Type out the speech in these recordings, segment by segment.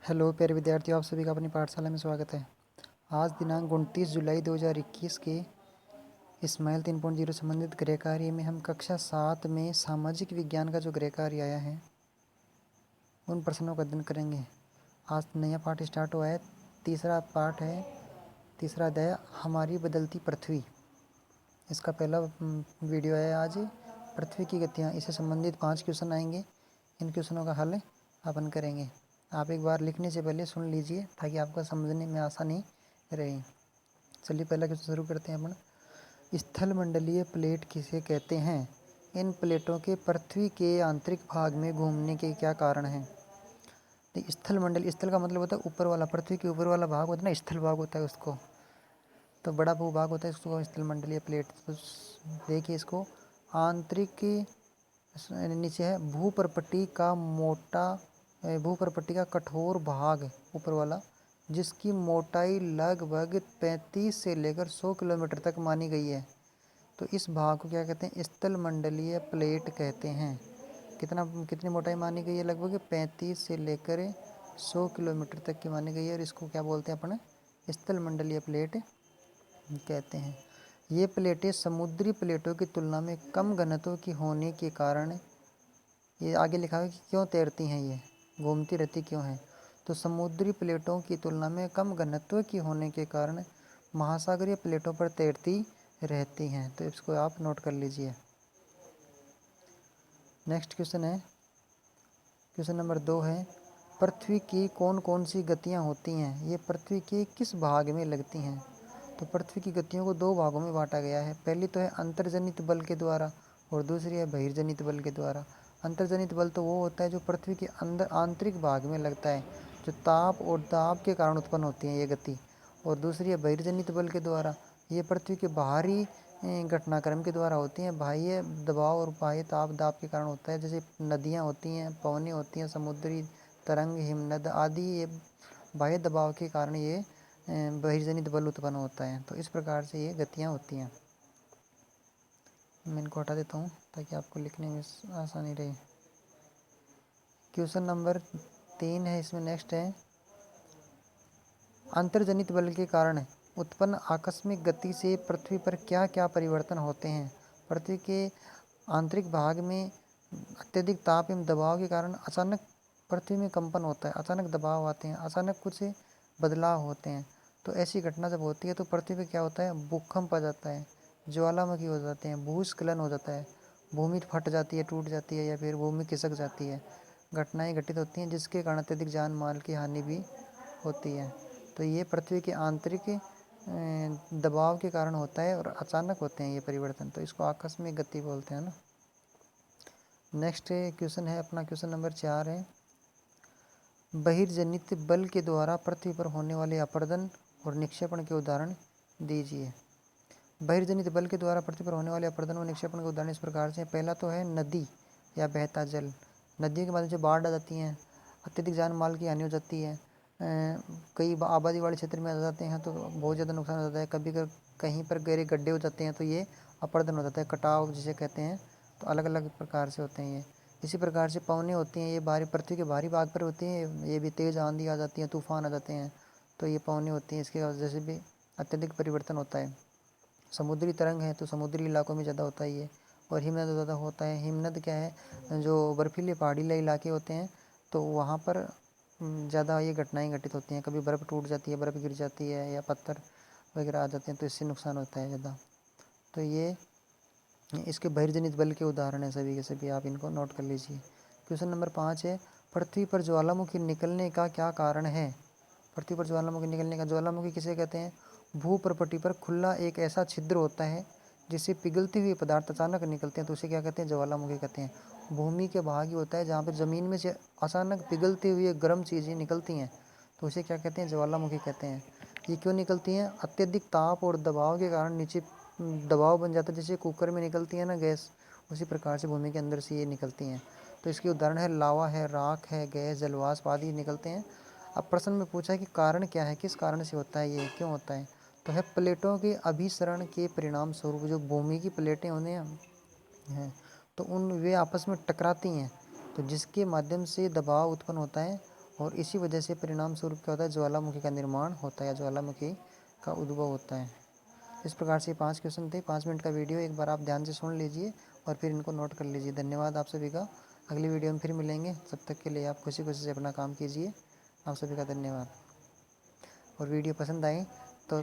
Hello प्यारे विद्यार्थियों, आप सभी का अपनी पाठशाला में स्वागत है। आज दिनांक 29 जुलाई 2021 के इस्माइल 3.0 संबंधित गृह कार्य में हम कक्षा 7 में सामाजिक विज्ञान का जो गृह कार्य आया है उन प्रश्नों का अध्ययन करेंगे। आज नया पाठ स्टार्ट हुआ है। तीसरा पाठ है, तीसरा अध्याय हमारी बदलती पृथ्वी। इसका पहला वीडियो है आज पृथ्वी की गतियाँ। इससे संबंधित 5 क्वेश्चन आएंगे। इन क्वेश्चनों का हल अपन करेंगे। आप एक बार लिखने से पहले सुन लीजिए ताकि आपको समझने में आसानी रहे। चलिए पहला क्वेश्चन शुरू करते हैं अपन। स्थल मंडलीय प्लेट किसे कहते हैं? इन प्लेटों के पृथ्वी के आंतरिक भाग में घूमने के क्या कारण हैं? तो स्थल मंडल, स्थल का मतलब होता है ऊपर वाला, पृथ्वी के ऊपर वाला भाग होता है ना, स्थल भाग होता है उसको। तो बड़ा भूभाग होता है उसको स्थल मंडलीय प्लेट। तो देखिए इसको, आंतरिक नीचे है भूप्रपट्टी का मोटा, भूप्रपट्टी का कठोर भाग ऊपर वाला, जिसकी मोटाई लगभग 35 से लेकर 100 किलोमीटर तक मानी गई है। तो इस भाग को क्या कहते हैं? स्थल मंडलीय प्लेट कहते हैं। कितनी मोटाई मानी गई है? लगभग 35 से लेकर 100 किलोमीटर तक की मानी गई है और इसको क्या बोलते हैं अपन? स्थल मंडलीय प्लेट कहते हैं। ये प्लेटें समुद्री प्लेटों की तुलना में कम घनत्व की होने के कारण, ये आगे लिखा है कि क्यों तैरती हैं, ये घूमती रहती क्यों हैं? तो समुद्री प्लेटों की तुलना में कम घनत्व की होने के कारण महासागरीय प्लेटों पर तैरती रहती हैं। तो इसको आप नोट कर लीजिए। नेक्स्ट क्वेश्चन है, क्वेश्चन नंबर 2 है, पृथ्वी की कौन कौन सी गतियाँ होती हैं? ये पृथ्वी के किस भाग में लगती हैं? तो पृथ्वी की गतियों को 2 भागों में बांटा गया है। पहली तो है अंतर्जनित बल के द्वारा और दूसरी है बहिर्जनित बल के द्वारा। अंतर्जनित बल तो वो होता है जो पृथ्वी के अंदर आंतरिक भाग में लगता है, जो ताप और दाब के कारण उत्पन्न होती है ये गति। और दूसरी है बहिर्जनित बल के द्वारा, ये पृथ्वी के बाहरी घटनाक्रम के द्वारा होती हैं। बाह्य दबाव और बाह्य ताप दाब के कारण होता है, जैसे नदियाँ होती हैं, पवनें होती हैं, समुद्री तरंग, हिमनद आदि, ये बाह्य दबाव के कारण ये बहिर्जनित बल उत्पन्न होता है। तो इस प्रकार से ये गतियाँ होती हैं। मैं इनको हटा देता हूँ ताकि आपको लिखने में आसानी रहे। क्वेश्चन नंबर 3 है, इसमें नेक्स्ट है, अंतर्जनित बल के कारण उत्पन्न आकस्मिक गति से पृथ्वी पर क्या क्या परिवर्तन होते हैं? पृथ्वी के आंतरिक भाग में अत्यधिक ताप एवं दबाव के कारण अचानक पृथ्वी में कंपन होता है, अचानक दबाव आते हैं, अचानक कुछ बदलाव होते हैं। तो ऐसी घटना जब होती है तो पृथ्वी पर क्या होता है? भूकंप आ जाता है, ज्वालामुखी हो जाते हैं, भूस्खलन हो जाता है, भूमि फट जाती है, टूट जाती है, या फिर भूमि खिसक जाती है। घटनाएं घटित होती हैं जिसके कारण अत्यधिक जान माल की हानि भी होती है। तो ये पृथ्वी के आंतरिक दबाव के कारण होता है और अचानक होते हैं ये परिवर्तन। तो इसको आकस्मिक गति बोलते हैं ना। नेक्स्ट क्वेश्चन है अपना, क्वेश्चन नंबर 4 है, बहिर्जनित बल के द्वारा पृथ्वी पर होने वाले अपरदन और निक्षेपण के उदाहरण दीजिए। बहिर्जनित बल के द्वारा पृथ्वी पर होने वाले अपरदन और निक्षेपण के उदाहरण इस प्रकार से। पहला तो है नदी या बहता जल। नदियों के माध्यम से बाढ़ आ जाती हैं, अत्यधिक जान माल की हानि हो जाती है। कई आबादी वाले क्षेत्र में आ जाते हैं तो बहुत ज़्यादा नुकसान हो जाता है। कभी कहीं पर गहरे गड्ढे हो जाते हैं तो ये अपरदन हो जाता है, कटाव जिसे कहते हैं। तो अलग अलग प्रकार से होते हैं ये। इसी प्रकार से पवनें होती हैं, ये बाहरी पृथ्वी के बाहरी भाग पर होती हैं, ये भी तेज़ आंधी आ जाती है, तूफान आ जाते हैं, तो ये पवनें होती हैं। इसके वजह से भी अत्यधिक परिवर्तन होता है। समुद्री तरंग है तो समुद्री इलाकों में ज़्यादा होता है ये। और हिमनद ज़्यादा होता है। हिमनद क्या है? जो बर्फीले पहाड़ी इलाके होते हैं तो वहाँ पर ज़्यादा ये घटनाएं घटित होती हैं। कभी बर्फ़ टूट जाती है, बर्फ़ गिर जाती है, या पत्थर वगैरह आ जाते हैं, तो इससे नुकसान होता है ज़्यादा। तो ये इसके बहिर्जनित बल के उदाहरण हैं सभी के सभी, आप इनको नोट कर लीजिए। क्वेश्चन नंबर 5 है, पृथ्वी पर ज्वालामुखी निकलने का क्या कारण है? पृथ्वी पर ज्वालामुखी निकलने का, ज्वालामुखी किसे कहते हैं? भूप्रपट्टी पर खुला एक ऐसा छिद्र होता है जिससे पिघलते हुए पदार्थ अचानक निकलते हैं, तो उसे क्या कहते हैं? ज्वालामुखी कहते हैं। भूमि के भाग ही होता है जहाँ पर ज़मीन में से अचानक पिघलती हुई गर्म चीज़ें निकलती हैं, तो उसे क्या कहते हैं? ज्वालामुखी कहते हैं। ये क्यों निकलती हैं? अत्यधिक ताप और दबाव के कारण नीचे दबाव बन जाता है, जैसे कुकर में निकलती है ना गैस, उसी प्रकार से भूमि के अंदर से ये निकलती हैं। तो इसके उदाहरण है लावा है, राख है, गैस, जलवाष्प आदि निकलते हैं। अब प्रश्न में पूछा है कि कारण क्या है, किस कारण से होता है, ये क्यों होता है? तो है प्लेटों के अभिसरण के परिणाम स्वरूप। जो भूमि की प्लेटें होने हैं तो वे आपस में टकराती हैं, तो जिसके माध्यम से दबाव उत्पन्न होता है और इसी वजह से परिणाम स्वरूप क्या होता है, ज्वालामुखी का निर्माण होता है या ज्वालामुखी का उद्भव होता है। इस प्रकार से 5 क्वेश्चन थे, 5 मिनट का वीडियो, एक बार आप ध्यान से सुन लीजिए और फिर इनको नोट कर लीजिए। धन्यवाद आप सभी का। अगली वीडियो में फिर मिलेंगे, तब तक के लिए आप खुशी खुशी से अपना काम कीजिए। आप सभी का धन्यवाद। और वीडियो पसंद आए तो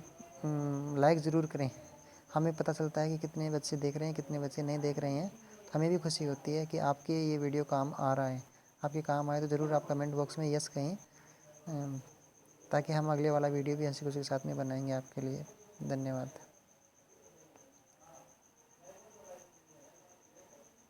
लाइक ज़रूर करें। हमें पता चलता है कि कितने बच्चे देख रहे हैं, कितने बच्चे नहीं देख रहे हैं। हमें भी खुशी होती है कि आपके ये वीडियो काम आ रहा है। आपके काम आए तो ज़रूर आप कमेंट बॉक्स में यस कहें, ताकि हम अगले वाला वीडियो भी हंसी खुशी के साथ में बनाएंगे आपके लिए। धन्यवाद।